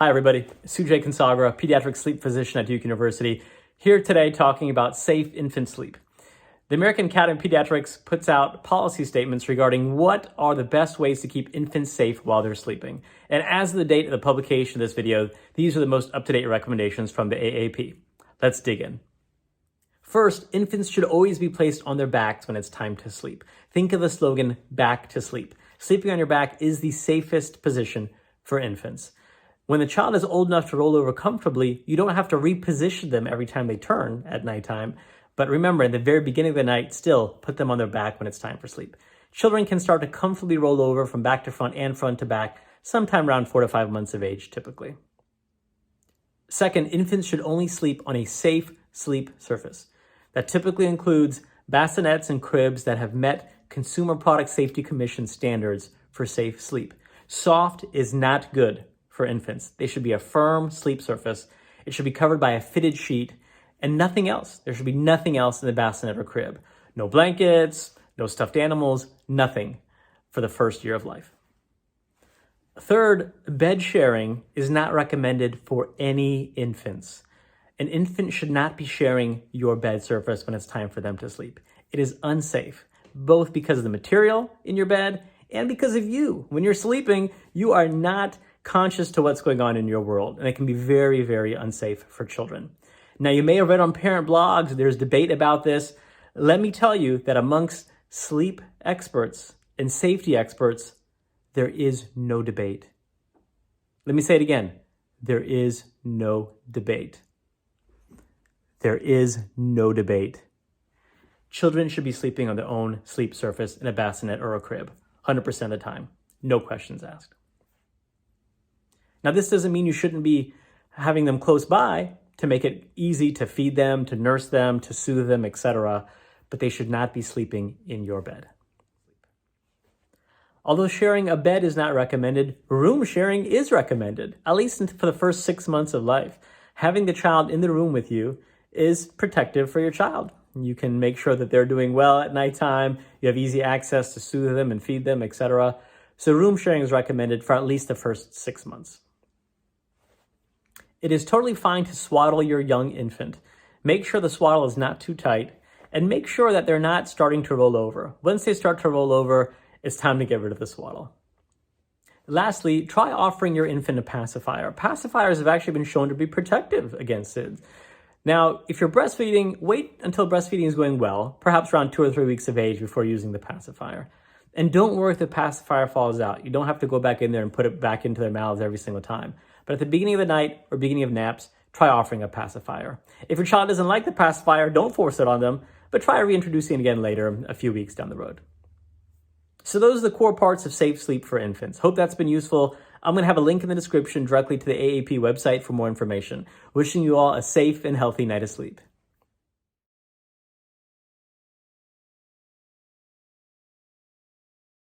Hi everybody, Sujay Konsagra, pediatric sleep physician at Duke University, here today talking about safe infant sleep. The American Academy of Pediatrics puts out policy statements regarding what are the best ways to keep infants safe while they're sleeping. And as of the date of the publication of this video, these are the most up-to-date recommendations from the AAP. Let's dig in. First, infants should always be placed on their backs when it's time to sleep. Think of the slogan, back to sleep. Sleeping on your back is the safest position for infants. When the child is old enough to roll over comfortably, you don't have to reposition them every time they turn at nighttime. But remember, in the very beginning of the night, still put them on their back when it's time for sleep. Children can start to comfortably roll over from back to front and front to back sometime around 4 to 5 months of age, typically. Second, infants should only sleep on a safe sleep surface. That typically includes bassinets and cribs that have met Consumer Product Safety Commission standards for safe sleep. Soft is not good for infants. They should be a firm sleep surface. It should be covered by a fitted sheet and nothing else. There should be nothing else in the bassinet or crib. No blankets, no stuffed animals, nothing for the first year of life. Third, bed sharing is not recommended for any infants. An infant should not be sharing your bed surface when it's time for them to sleep. It is unsafe, both because of the material in your bed and because of you. When you're sleeping, you are not conscious to what's going on in your world, and it can be very, very unsafe for children. Now, you may have read on parent blogs, there's debate about this. Let me tell you that amongst sleep experts and safety experts, there is no debate. Let me say it again. There is no debate. There is no debate. Children should be sleeping on their own sleep surface in a bassinet or a crib, 100% of the time. No questions asked. Now, this doesn't mean you shouldn't be having them close by to make it easy to feed them, to nurse them, to soothe them, etc., but they should not be sleeping in your bed. Although sharing a bed is not recommended, room sharing is recommended, at least for the first 6 months of life. Having the child in the room with you is protective for your child. You can make sure that they're doing well at nighttime, you have easy access to soothe them and feed them, etc. So room sharing is recommended for at least the first 6 months. It is totally fine to swaddle your young infant. Make sure the swaddle is not too tight, and make sure that they're not starting to roll over. Once they start to roll over, it's time to get rid of the swaddle. Lastly, try offering your infant a pacifier. Pacifiers have actually been shown to be protective against it. Now, if you're breastfeeding, wait until breastfeeding is going well, perhaps around 2 or 3 weeks of age before using the pacifier. And don't worry if the pacifier falls out. You don't have to go back in there and put it back into their mouths every single time. But at the beginning of the night or beginning of naps, try offering a pacifier. If your child doesn't like the pacifier, don't force it on them, but try reintroducing it again later, a few weeks down the road. So those are the core parts of safe sleep for infants. Hope that's been useful. I'm going to have a link in the description directly to the AAP website for more information. Wishing you all a safe and healthy night of sleep.